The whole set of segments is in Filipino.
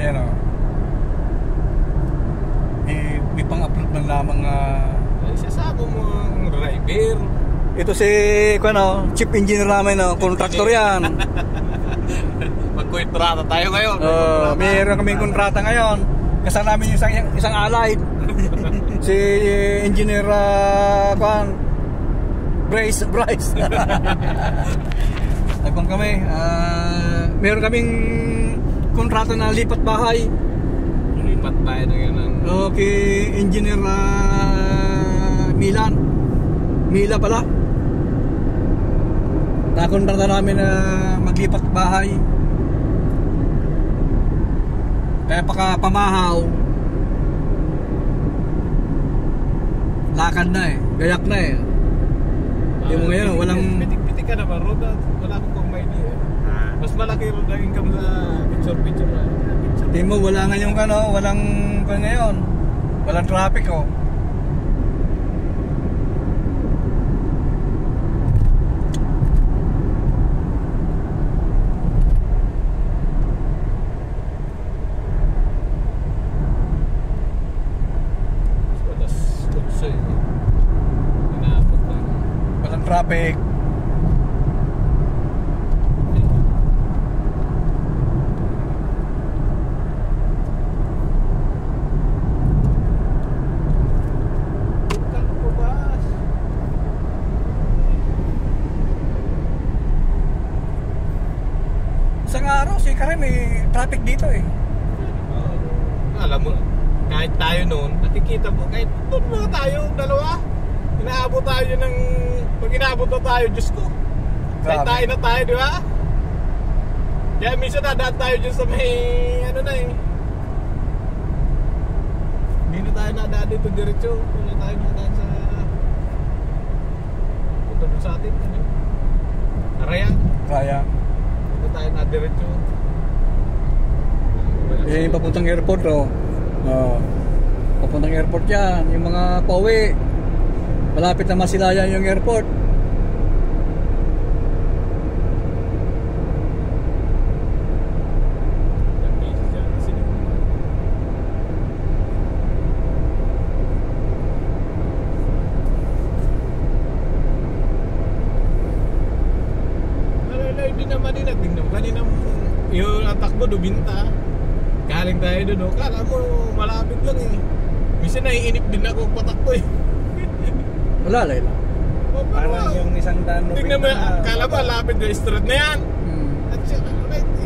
Ayan o. May pang-upload ng lamang Sasabo mo ang driver. ito si chief engineer namin, contractor yan. Magkontrata tayo ngayon. Mayroon kaming kontrata ngayon. Kasama namin isang allied. Si engineer Bryce. Nagpang kami. Meron kaming kontrata na lipat bahay. Lipat bahay na yun. Okay, engineer Mila pala. Nakontrata namin na maglipat bahay. Kaya pamahaw. Lakad na gayak na Yung mo ngayon, walang... Pitik ka naman, Roda. Wala akong kung may idea. Mas malaki rin ang income sa picture. Hindi mo, wala ngayong walang ngayon. Walang traffic traffic. Isang araw, sikare may traffic dito Alam mo, kahit tayo noon, nakikita mo, kahit doon mga tayo, dalawa, inaabot tayo ng, pag inaabot na tayo, Diyos ko, kahit tayo na tayo, di ba? Kaya minsan nadaan tayo dyan sa may, hindi na tayo nadaan dito diretso, hindi na tayo nadaan sa, punta doon sa atin, Kaya. Punta tayo na diretso. Yung papuntang airport papuntang airport yan, yung mga pauwi. Malapit na masilayan yung airport. Hindi naman tingnan. Kanina yung natakbo Dubinta. Galing tayo doon. Kala mo malapit lang Minsan naiinip din ako patakbo Wala lang. Parang yung isang daan tingnan mo, kala mo lapit na straight na yan. At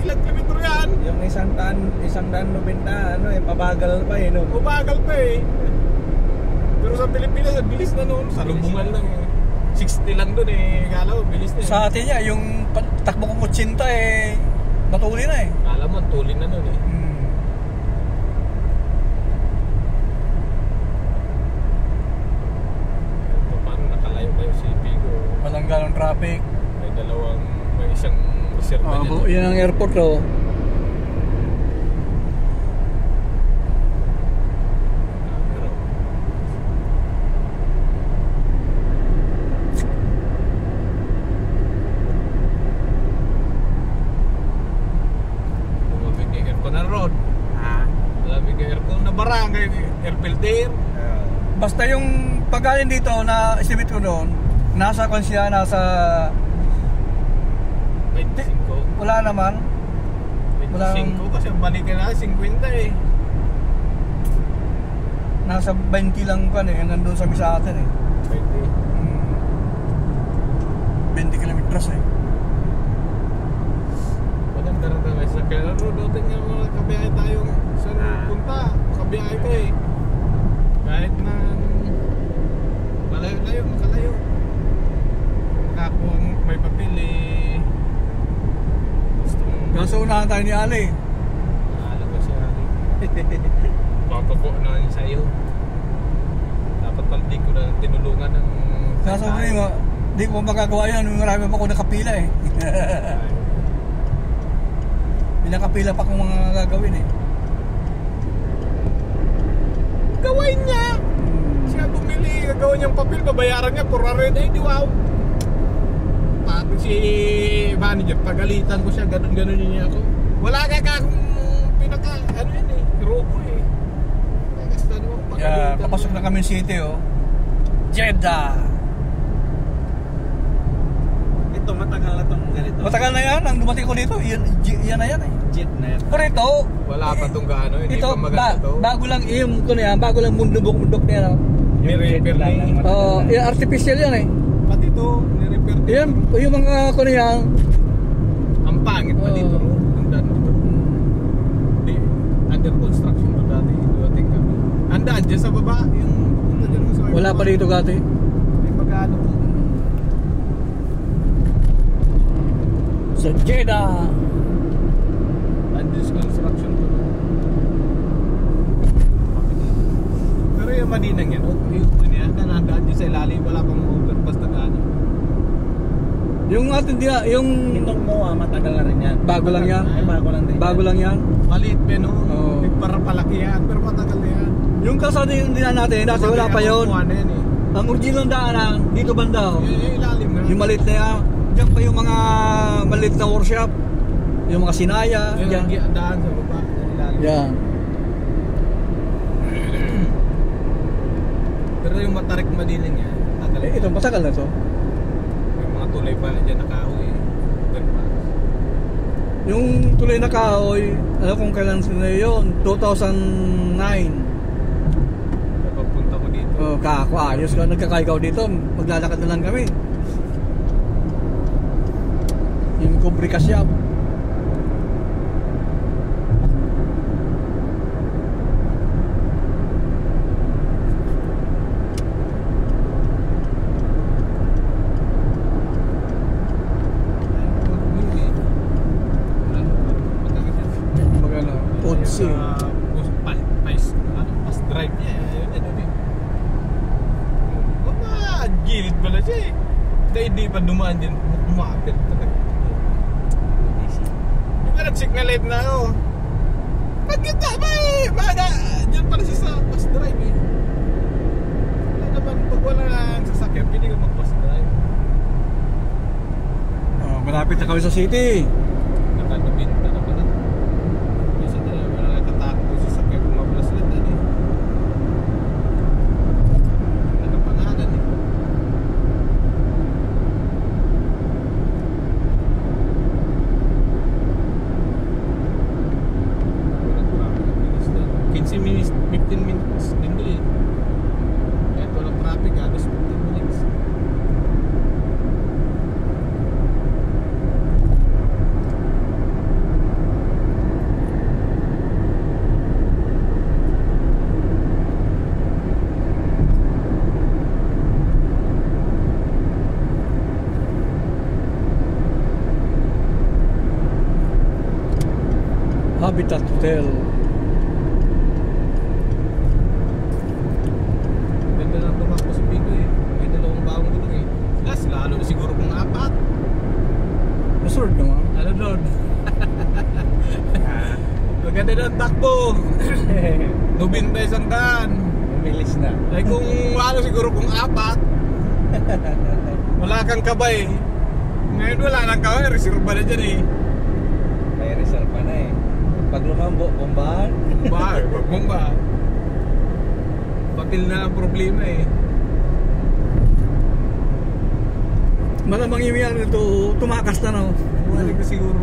ilang kilometro yan. Yung isang daan Nobenta, pabagal pa no? Pabagal pa Pero sa Pilipinas, bilis na noon. Sa Lubungan lang 60 lang doon kala mo, bilis na Sa atin yung takbo kong 80 matuli na Kala mo, tuli na noon Walang galong traffic. May isang reserva yan ang airport Lumabig yung aircon na road. Lumabig yung aircon na barangay, air filter. Basta yung paggaling dito na estimate ko doon, nasa 25. Wala naman. 25 kasi balikan na 50 Nasa 20 lang hanggang doon sa misa atin 20 kilometers Maganda rin tayo sa Kaya Road. Tingnan mo, kabiyahe tayo sa punta. Kabiyahe ka kahit na malayo-layo, makalayo. Makakuha mo may papel Kaso unahan tayo ni Ali. Alam ko siya papapo na yun sa'yo. Dapat pala di ko na tinulungan ng Kaso di ko magagawa yan. Marami pa ako nakapila May nakapila pa akong mga gagawin Gawin niya! Siya bumili, gagawin niyang papel, babayaran niya, purare na di wow! Pati si manager, pagalitan ko siya, ganun niya ako. Wala ka akong pinaka, papasok na kami city, oh. Jeddah. Ito, matagal na itong ganito. Matagal na yan, ang dumating ko dito, yan na yan eh. Jet na yan. Pero ito, Wala pa tong gaano, hindi ito, pa maganda to. bago lang yung ko na yan, bago lang mundubok-mundok na yan. Oh. May repair na lang eh. ang Oo, yan, artificial yan eh. Pati to, ni-repair din. Yan, yung mga ko na yan. Ang pangit pa dito, Oo. ang daan dito. Hindi, under construction to dati, dumating kami. Andaan dyan sa baba, yung pupunta dyan sa Wala pa dito gati. May pag-ano po. Sa Jeddah. Under construction to. Pero yung Madinang yan, yung niya, nanandaan dyan sa ilalim, wala pang overpass na gano'n. Yung atin dia, yung Itong MOA, matagal na rin yan. bago lang yan. Ay, bago lang din. Bago lang yan. Maliit pa no, Oo. para palaki yan, pero matagal na yan. Yung kalsada yung dinan natin, dati wala pa yun. Kuha na yan eh. Ang original daanan, dito banda. Oh. Yung ilalim na. Yung maliit na yan. Diyan pa yung mga maliit na workshop. Yung mga sinaya. Yung Yan. daan sa baba, yung ilalim. Yan. Pero yung Matarik Madiling yan, tagal Eh, ito, matagal na to. May mga tulay pa dyan nakahoy. Overpass. Yung tuloy na kahoy, alam kung kailan sila yun, 2009. Papunta ko dito. Oh, kako, ayos ka, nagkakaikaw dito, maglalakad na lang kami. Yung Kubrika shop. Magano, Otsi. Pas drive niya, yun yun eh. Gilid pala siya eh. Dahil hindi pa dumaan dyan, umapit talaga. Yung ka nag-signal light na ako. Pagkita ba eh! Baga, dyan pala siya sa pas drive eh. Wala naman, pag wala lang sasakyan, pili ka mag-pas drive. Oh, malapit na kami sa city. Nakadubinta na pala. Minsan na lang, wala lang tatakbo sa sasakyan kung mablas lang na eh. Nakapangalan eh. Walang traffic ang bilis na. 15 minutes, 15 minutes din doon eh. Kahit walang traffic, halos 15 minutes. Habitat Hotel. Ganda lang tumakbo si Pico eh. May dalawang baong gulong eh. Plus, lalo siguro kung 4. Masunod naman. Ano doon? Maganda ng takbo. Nubinta isang daan. Umilis na. Ay kung lalo siguro kung 4. Wala kang kabay. Ngayon wala nang kabay. Reserva na dyan eh. May reserva na eh. Pag lumambo, bombahan. Bomba, bomba. Patil na ang problema eh. Malamang yung yan ito, tumakas na no. Bumalik na siguro